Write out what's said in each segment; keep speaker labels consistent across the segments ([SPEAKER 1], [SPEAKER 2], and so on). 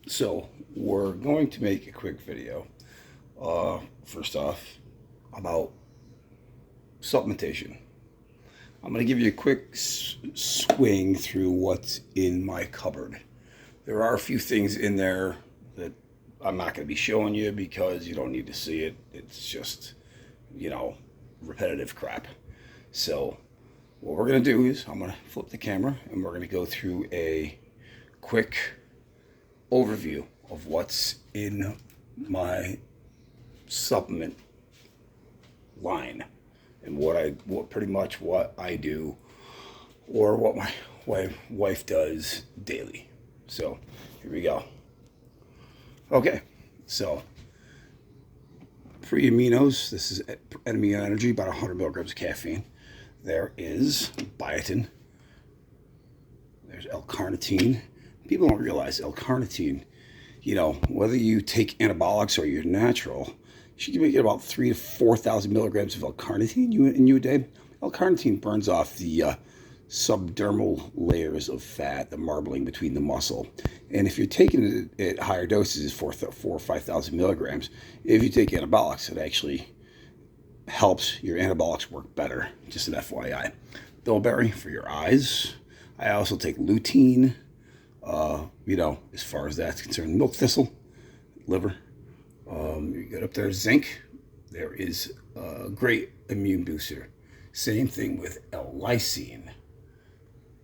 [SPEAKER 1] So we're going to make a quick video, first off, about supplementation. I'm going to give you a quick swing through what's in my cupboard. There are a few things in there that I'm not going to be showing you because you don't need to see it. It's just, repetitive crap. So what we're going to do is I'm going to flip the camera and we're going to go through a quick overview of what's in my supplement line and what pretty much what I do or what my wife does daily. So here we go. Okay, so pre-aminos, this is Enemy Energy, about 100 milligrams of caffeine. There is biotin. There's L-carnitine. People don't realize L-carnitine, whether you take anabolics or you're natural, you should get about 3,000 to 4,000 milligrams of L-carnitine in you a day. L-carnitine burns off the subdermal layers of fat, the marbling between the muscle. And if you're taking it at higher doses, 4,000 or 5,000 milligrams, if you take anabolics, it actually helps your anabolics work better. Just an FYI. Bilberry for your eyes. I also take lutein, as far as that's concerned. Milk thistle, liver. You get up there, zinc. There is a great immune booster. Same thing with L-lysine.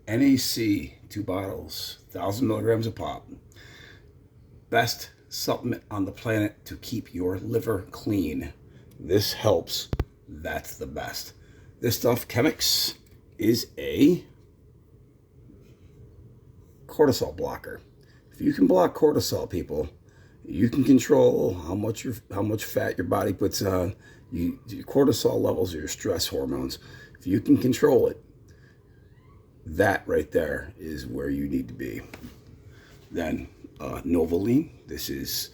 [SPEAKER 1] NAC, 2 bottles, 1,000 milligrams a pop. Best supplement on the planet to keep your liver clean. This helps. That's the best. This stuff, Chemix, is a cortisol blocker. If you can block cortisol, people, you can control how much fat your body puts on. Your cortisol levels are your stress hormones. If you can control it, that right there is where you need to be. Then Novoline. This is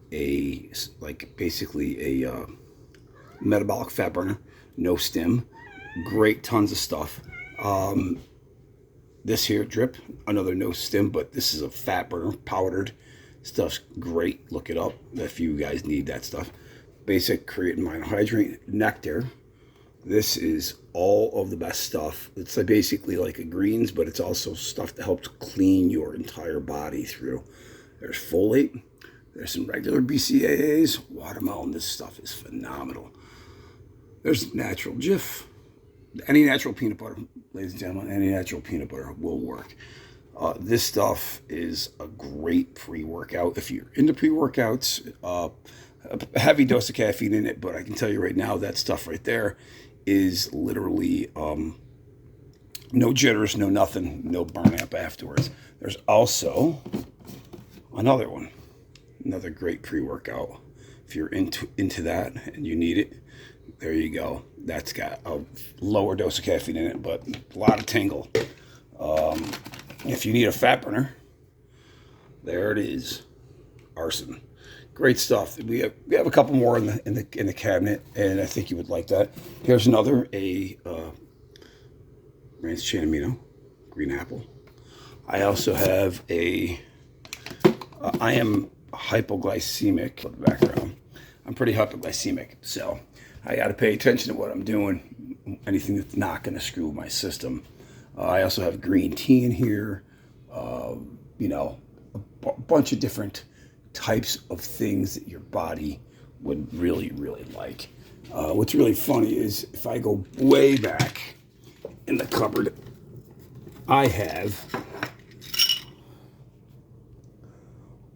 [SPEAKER 1] basically a metabolic fat burner. No stim. Great, tons of stuff. This here drip, another no stim, but this is a fat burner, powdered. Stuff's great. Look it up if you guys need that stuff. Basic creatine monohydrate nectar. This is all of the best stuff. It's basically like a greens, but it's also stuff that helps clean your entire body through. There's folate. There's some regular BCAAs. Watermelon, this stuff is phenomenal. There's natural Jif. Any natural peanut butter, ladies and gentlemen, any natural peanut butter will work. This stuff is a great pre-workout. If you're into pre-workouts, a heavy dose of caffeine in it, but I can tell you right now that stuff right there is literally no jitters, no nothing, no burn up afterwards. There's also another one, another great pre-workout. If you're into that and you need it, there you go. That's got a lower dose of caffeine in it, but a lot of tingle. If you need a fat burner, there it is. Arsen. Great stuff. We have a couple more in the cabinet, and I think you would like that. Here's another, a Rancid Chain Amino, green apple. I also have I am hypoglycemic. For the background, I'm pretty hypoglycemic, so I got to pay attention to what I'm doing. Anything that's not going to screw my system. I also have green tea in here. A bunch of different types of things that your body would really, really like. What's really funny is if I go way back in the cupboard, I have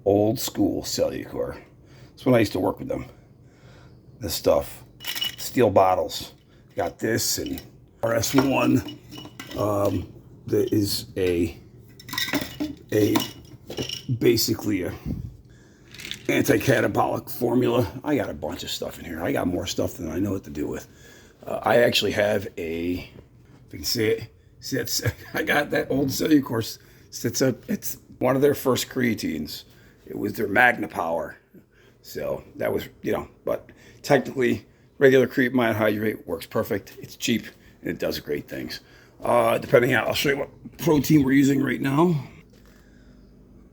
[SPEAKER 1] old school Cellucor. That's when I used to work with them. This stuff, steel bottles. Got this and RS1. That is basically a anti-catabolic formula. I got a bunch of stuff in here. I got more stuff than I know what to do with. I actually have if you can see it. See, I got that old Cellucor. It's one of their first creatines. It was their Magna Power. So that was, but technically regular creatine monohydrate works perfect. It's cheap and it does great things. Depending on, I'll show you what protein we're using right now.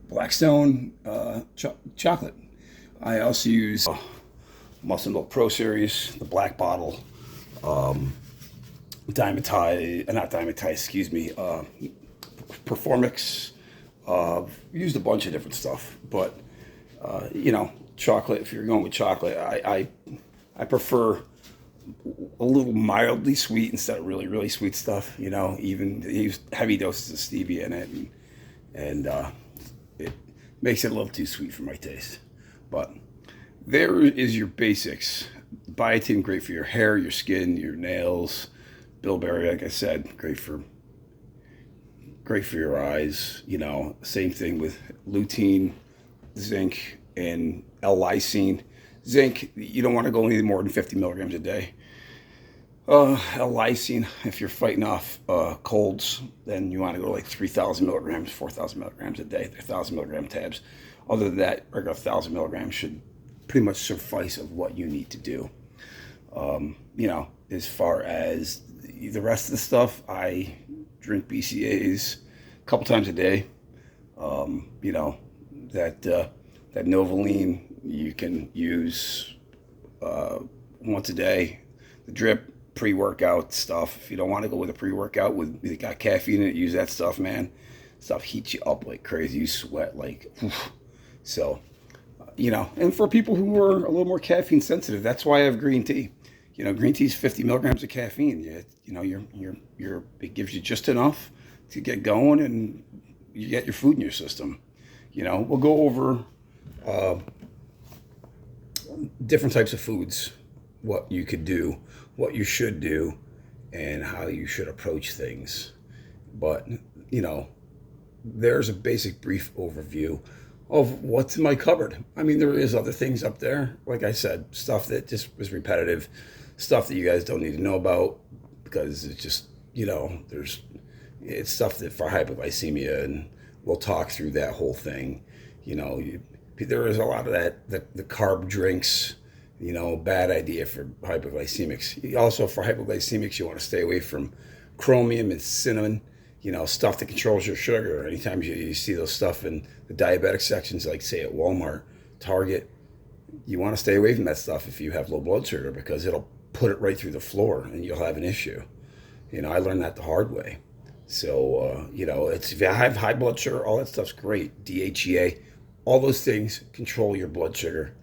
[SPEAKER 1] Blackstone chocolate. I also use Muscle Milk Pro Series, the black bottle, not Dymatize, excuse me, Performix. Used a bunch of different stuff, but you know, chocolate. If you're going with chocolate, I prefer a little mildly sweet instead of really really sweet stuff. You know, even use heavy doses of stevia in it, and it makes it a little too sweet for my taste. But there is your basics. Biotin, great for your hair, your skin, your nails. Bilberry, like I said, great for your eyes. You know, same thing with lutein, zinc, and L-lysine. Zinc, you don't want to go any more than 50 milligrams a day. L-lysine, if you're fighting off colds, then you want to go like 3,000 milligrams, 4,000 milligrams a day, 1,000 milligram tabs. Other than that, regular 1,000 milligrams should pretty much suffice of what you need to do. You know, as far as the rest of the stuff, I drink BCAAs a couple times a day. You know, that Novoline you can use once a day. The drip pre-workout stuff. If you don't want to go with a pre-workout with it got caffeine in it, use that stuff, man. Stuff heats you up like crazy. You sweat like, oof. So, you know, and for people who are a little more caffeine sensitive, that's why I have green tea. You know, green tea is 50 milligrams of caffeine. You know, it gives you just enough to get going, and you get your food in your system. You know, we'll go over different types of foods, what you could do, what you should do, and how you should approach things. But, you know, there's a basic brief overview of what's in my cupboard. I mean, there is other things up there. Like I said, stuff that just was repetitive, stuff that you guys don't need to know about because it's just, you know, it's stuff that for hypoglycemia, and we'll talk through that whole thing. You know, there is a lot of that, the carb drinks, you know, bad idea for hypoglycemics. Also, for hypoglycemics, you want to stay away from chromium and cinnamon, you know, stuff that controls your sugar. Anytime you see those stuff in the diabetic sections, like say at Walmart, Target, you want to stay away from that stuff if you have low blood sugar, because it'll put it right through the floor and you'll have an issue. You know, I learned that the hard way. So, you know, if you have high blood sugar, all that stuff's great. DHEA, all those things control your blood sugar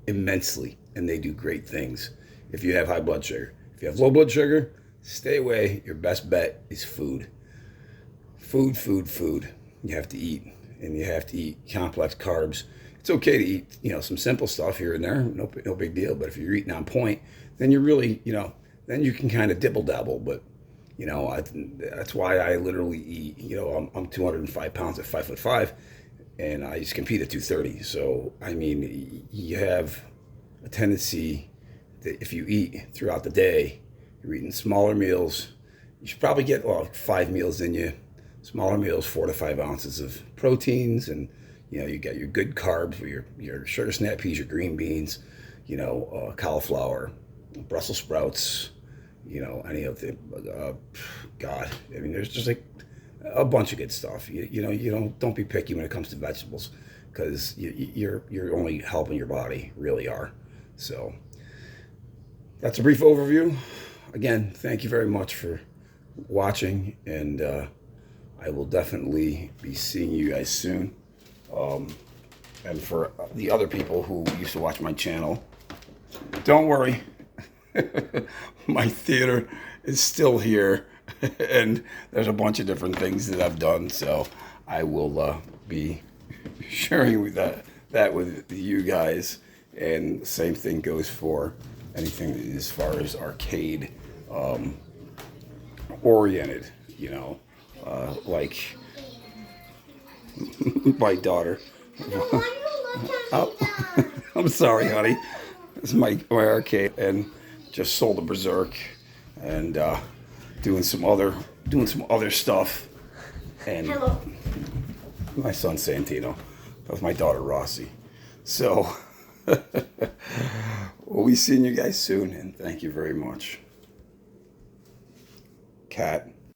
[SPEAKER 1] immensely, and they do great things if you have high blood sugar. If you have low blood sugar, stay away. Your best bet is food. Food. You have to eat, and you have to eat complex carbs. It's okay to eat, you know, some simple stuff here and there, no big deal. But if you're eating on point, then you're really, you know, then you can kind of dibble dabble. But, you know, that's why I literally eat. You know, I'm 205 pounds at 5'5", and I just compete at 230. So I mean, you have a tendency that if you eat throughout the day, you're eating smaller meals. You should probably get 5 meals in you. Smaller meals, 4 to 5 ounces of proteins, and you know, you got your good carbs, your sugar snap peas, your green beans, you know, cauliflower, Brussels sprouts, you know, any of the God, I mean, there's just like a bunch of good stuff. You know, don't be picky when it comes to vegetables, because you're only helping your body, really are. So that's a brief overview. Again, thank you very much for watching, and I will definitely be seeing you guys soon. And for the other people who used to watch my channel, don't worry. My theater is still here, and there's a bunch of different things that I've done. So I will be sharing with that with you guys. And the same thing goes for anything as far as arcade oriented, you know. Like my daughter. Oh, I'm sorry, honey. This is my arcade, and just sold a Berserk, and doing some other stuff. And hello. My son Santino. That's my daughter Rossi. So we'll be seeing you guys soon, and thank you very much. Cat.